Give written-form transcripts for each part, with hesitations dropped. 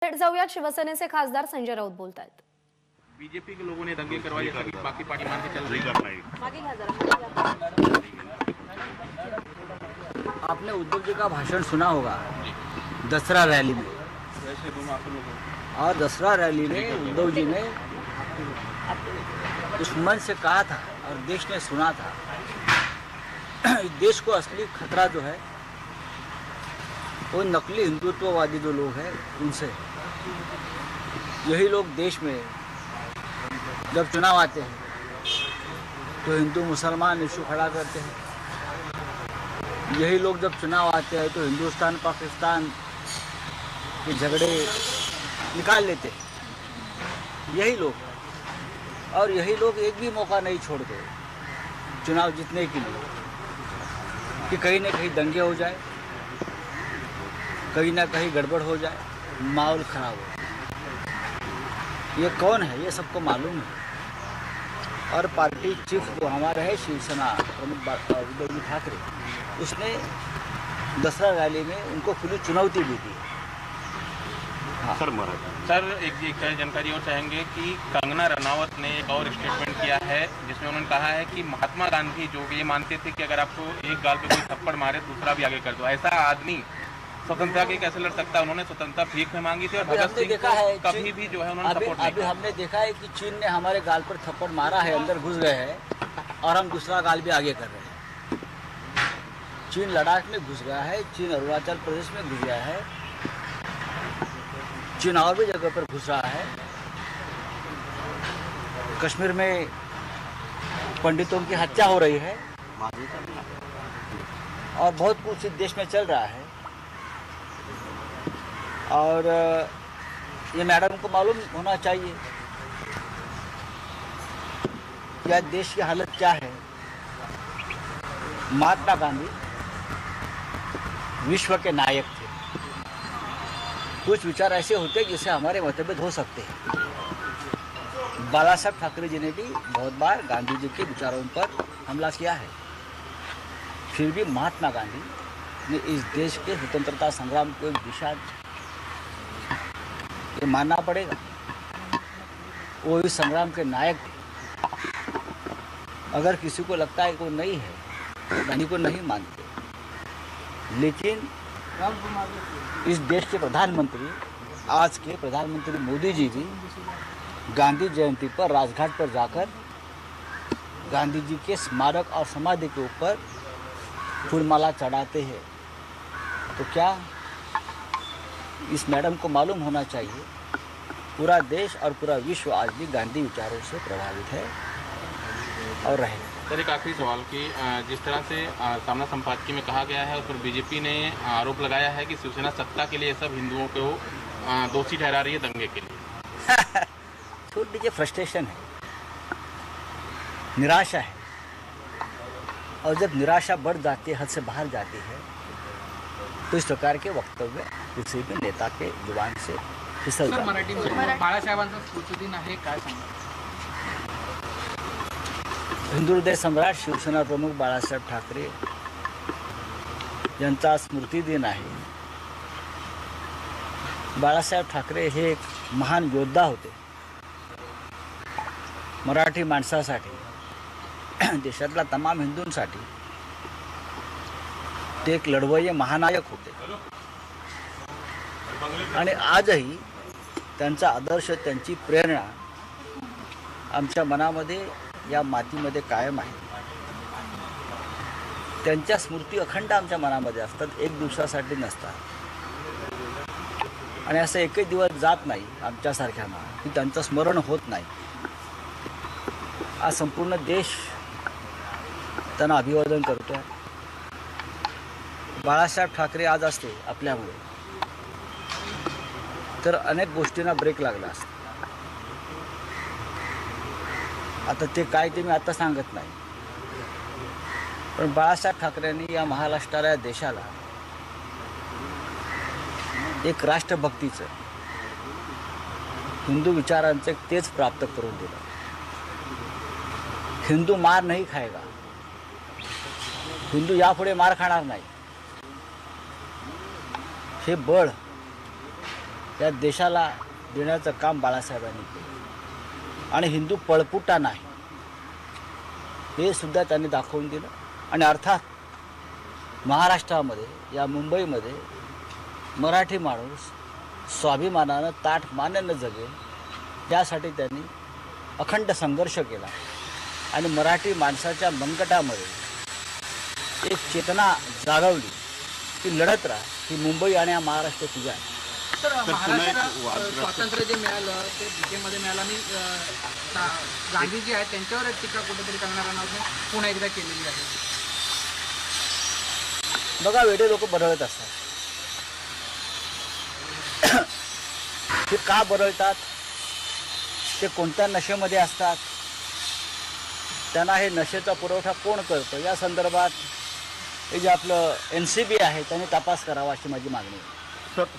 जाऊयात शिवसेनेचे खासदार संजय राऊत बोलतायत। बीजेपी के लोगों ने दंगे करवाए जैसा कि बाकी पार्टी मान के चल रही है। आपने उद्धव जी का भाषण सुना होगा दसरा रैली में, और दसरा रैली में उद्धव जी ने उस मंच से कहा था और देश ने सुना था, इस देश को असली खतरा जो है वो नकली हिंदुत्ववादी जो लोग हैं उनसे। यही लोग देश में जब चुनाव आते हैं तो हिंदू मुसलमान इशू खड़ा करते हैं। यही लोग जब चुनाव आते हैं तो हिंदुस्तान पाकिस्तान के झगड़े निकाल लेते हैं। यही लोग, और यही लोग एक भी मौका नहीं छोड़ते चुनाव जीतने के लिए कि कहीं ना कहीं दंगे हो जाए, कहीं ना कहीं गड़बड़ हो जाए, माहौल खराब हो। ये कौन है ये सबको मालूम है। और पार्टी चीफ जो हमारा है शिवसेना प्रमुख उद्धव जी ठाकरे, उसने दसरा रैली में उनको खुली चुनौती भी दी। हाँ सर एक जानकारी और चाहेंगे कि कंगना रनावत ने एक और स्टेटमेंट किया है जिसमें उन्होंने कहा है कि महात्मा गांधी जो ये मानते थे कि अगर आपको एक गाल पे कोई थप्पड़ मारे दूसरा भी आगे कर दो, ऐसा आदमी स्वतंत्रता के कैसे लड़ सकता है। उन्होंने स्वतंत्रता भीख में मांगी थी और भगत सिंह को कभी भी जो है उन्होंने सपोर्ट नहीं किया। हमने देखा है कि चीन ने हमारे गाल पर थप्पड़ मारा है, अंदर घुस गए हैं, और हम दूसरा गाल भी आगे कर रहे हैं। चीन लद्दाख में घुस गया है, चीन अरुणाचल प्रदेश में घुस गया है, चीन और भी जगह पर घुस रहा है। कश्मीर में पंडितों की हत्या हो रही है और बहुत कुछ इस देश में चल रहा है। और ये मैडम को मालूम होना चाहिए कि आज देश की हालत क्या है। महात्मा गांधी विश्व के नायक थे। कुछ विचार ऐसे होते जिससे हमारे मतभेद हो सकते हैं। बाला साहब ठाकरे जी ने भी बहुत बार गांधी जी के विचारों पर हमला किया है, फिर भी महात्मा गांधी ने इस देश के स्वतंत्रता संग्राम को एक दिशा ये मानना पड़ेगा। वो इस संग्राम के नायक थे। अगर किसी को लगता है कि वो नहीं है, गांधी को नहीं मानते, लेकिन इस देश के प्रधानमंत्री, आज के प्रधानमंत्री मोदी जी भी गांधी जयंती पर राजघाट पर जाकर गांधी जी के स्मारक और समाधि के ऊपर फूलमाला चढ़ाते हैं। तो क्या इस मैडम को मालूम होना चाहिए पूरा देश और पूरा विश्व आज भी गांधी विचारों से प्रभावित है और रहेगा। सर एक आखिरी सवाल कि जिस तरह से सामना संपादकीय में कहा गया है उस पर बीजेपी ने आरोप लगाया है कि शिवसेना सत्ता के लिए सब हिंदुओं को दोषी ठहरा रही है दंगे के लिए। छोड़ दीजिए, फ्रस्ट्रेशन है, निराशा है, और जब निराशा बढ़ जाती है, हद से बाहर जाती है, तो इस प्रकार के वक्तव्य किसी भी नेता के जुबान से फिसल जाते हैं। बाळासाहेबांचा स्मृतिदिन आहे, काय सांगा? हिंदू हृदय सम्राट शिवसेना प्रमुख बाळासाहेब ठाकरे यांचा स्मृतिदिन आहे। बाळासाहेब ठाकरे हे एक महान योद्धा होते मराठी माणसासाठी, देशातल्या तमाम हिंदूंसाठी ते एक लढवय्ये महानायक होते। आणि आजही त्यांचा आदर्श, त्यांची प्रेरणा आमच्या मनामध्ये, या मातीमध्ये कायम आहे। त्यांच्या स्मृती अखंड आमच्या मनामध्ये असतात, एक दिवसासाठी नसतात। आणि असं एकही दिवस जात नाही आमच्यासारख्यांना की त्यांचं स्मरण होत नाही। आज संपूर्ण देश त्यांना अभिवादन करतो आहे। बाळासाहेब ठाकरे आज असते आपल्यामुळे तर अनेक गोष्टींना ब्रेक लागला असता। आता ते काय ते मी आता सांगत नाही, पण बाळासाहेब ठाकरेंनी या महाराष्ट्राला, या देशाला एक राष्ट्रभक्तीचं, हिंदू विचारांचं एक तेज प्राप्त करून दिलं। हिंदू मार नहीं खाएगा, हिंदू यापुढे मार खाणार नाही, हे बळ या देशाला देण्याचं काम बाळासाहेबांनी केलं आणि हिंदू पळपुटा नाही हे सुद्धा त्यांनी दाखवून दिलं. आणि अर्थात महाराष्ट्रामध्ये या मुंबईमध्ये मराठी माणूस स्वाभिमानानं ताठ मानेनं जगेल यासाठी त्यांनी अखंड संघर्ष केला आणि मराठी माणसाच्या मनगटामध्ये एक चेतना जागवली की लढत राहा, ही मुंबई आणि हा महाराष्ट्र तुझा आहे. तर महाराष्ट्र स्वातंत्र्य जे मिळालं ते बीजेमध्ये मिळालं आणि गांधीजी आहेत त्यांच्यावर टीका कुठेतरी कंगना रनौतने पुन्हा एकदा केलेली आहे. बघा, वेडे लोक बरळत असतात. ते का बरळतात, ते कोणत्या नशेमध्ये असतात, त्यांना हे नशेचा पुरवठा कोण करतं या संदर्भात हे जे आपलं NCB आहे त्यांनी तपास करावा अशी माझी मागणी आहे.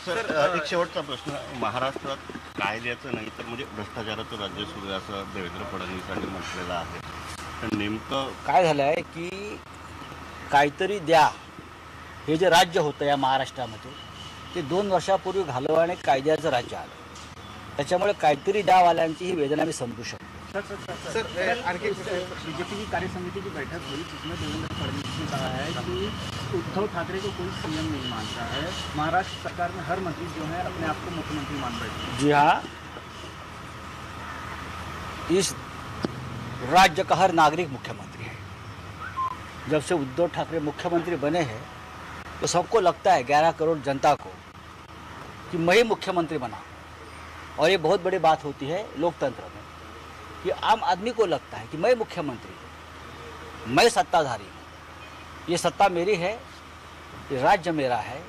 सर एक शेवटचा प्रश्न. महाराष्ट्रात कायद्याचं नाही तर म्हणजे भ्रष्टाचाराचं राज्य सुरू आहे असं देवेंद्र फडणवीसांनी म्हटलेलं आहे. तर नेमकं काय झालं आहे की काहीतरी द्या हे जे राज्य होतं या महाराष्ट्रामध्ये ते 2 वर्षापूर्वी घालवण्याने कायद्याचं राज्य आलं. त्याच्यामुळे काहीतरी द्यावाल्यांची ही वेदना मी समजू शकतो. सर बीजेपी की कार्य समिति की बैठक हुई जिसमें देवेंद्र फडणवीस ने कहा है कि उद्धव ठाकरे को कोई सीएम नहीं मानता है, महाराष्ट्र सरकार में हर मंत्री जो है अपने आप को मुख्यमंत्री मान बैठे हैं. जी हाँ, इस राज्य का हर नागरिक मुख्यमंत्री है. जब से उद्धव ठाकरे मुख्यमंत्री बने हैं तो सबको लगता है 11 करोड़ जनता को कि मैं ही मुख्यमंत्री बना. और ये बहुत बड़ी बात होती है लोकतंत्र में कि आम आदमी को लगता है कि मैं मुख्यमंत्री हूँ, मैं सत्ताधारी हूँ, ये सत्ता मेरी है, ये राज्य मेरा है.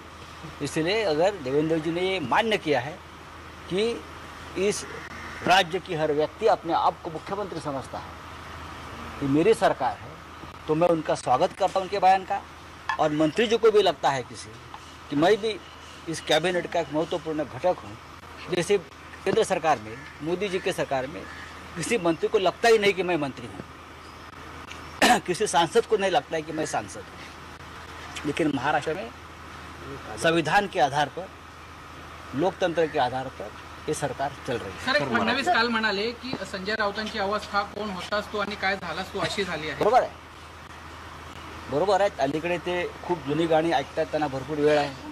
इसलिए अगर देवेंद्र जी ने ये मान्य किया है कि इस राज्य की हर व्यक्ति अपने आप को मुख्यमंत्री समझता है, ये मेरी सरकार है, तो मैं उनका स्वागत करता हूँ उनके बयान का. और मंत्री जी को भी लगता है किसी कि मैं भी इस कैबिनेट का एक महत्वपूर्ण घटक हूँ. जैसे केंद्र सरकार में, मोदी जी के सरकार में किसी मंत्री को लगता ही नहीं कि मैं मंत्री हूँ, किसी सांसद को नहीं लगता है कि मैं सांसद हूँ. लेकिन महाराष्ट्र में संविधान के आधार पर, लोकतंत्र के आधार पर ये सरकार चल रही है. सर, फडणवीस काल म्हणाले की संजय राऊतांची अवस्था कोण होतास तू आणि काय झालास तू अशी झाली आहे. बरोबर आहे, बरोबर आहे. अलीकडे ते खूप जुनी गाणी ऐकतात, त्यांना भरपूर वेळ आहे.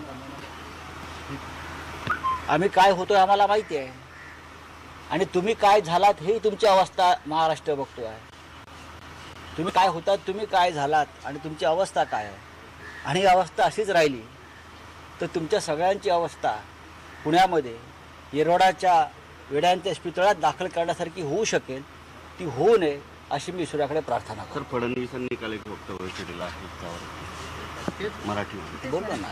आम्ही काय होतोय आम्हाला माहिती आहे आणि तुम्ही काय झालात हे तुमची अवस्था महाराष्ट्र बघतोय आहे. तुम्ही काय होतात, तुम्ही काय झालात आणि तुमची अवस्था काय आहे. आणि ही अवस्था अशीच राहिली तर तुमच्या सगळ्यांची अवस्था पुण्यामध्ये येरवड्याच्या वेड्यांच्या इस्पितळात दाखल करण्यासारखी होऊ शकेल, ती होऊ नये अशी मी ईश्वराकडे प्रार्थना करतो. सर फडणवीसांनी काल एक वक्तव्य केलेलं आहे त्यावर मराठीमध्ये. बोलतो ना,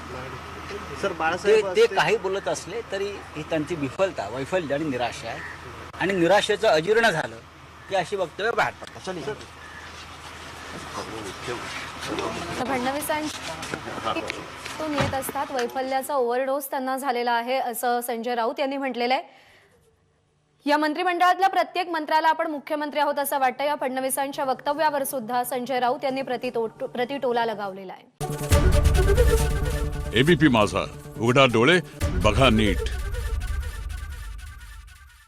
सर ते काही बोलत असले तरी ही त्यांची विफलता, वैफल्य आणि निराशा आहे. आणि निराशेचं अजीर्ण झालं की अशी वक्तव्य बाहेर पडतात. फडणवीसांतून येत असतात. वैफल्याचा ओव्हरडोस त्यांना झालेला आहे असं संजय राऊत यांनी म्हटलेलं आहे. या मंत्रिमंडळातल्या प्रत्येक मंत्र्याला आपण मुख्यमंत्री आहोत असं वाटतं. या फडणवीसांच्या वक्तव्यावर सुद्धा संजय राऊत यांनी प्रतिटोला लगावलेला आहे. एबीपी माझा, उघडा डोळे बघा नीट.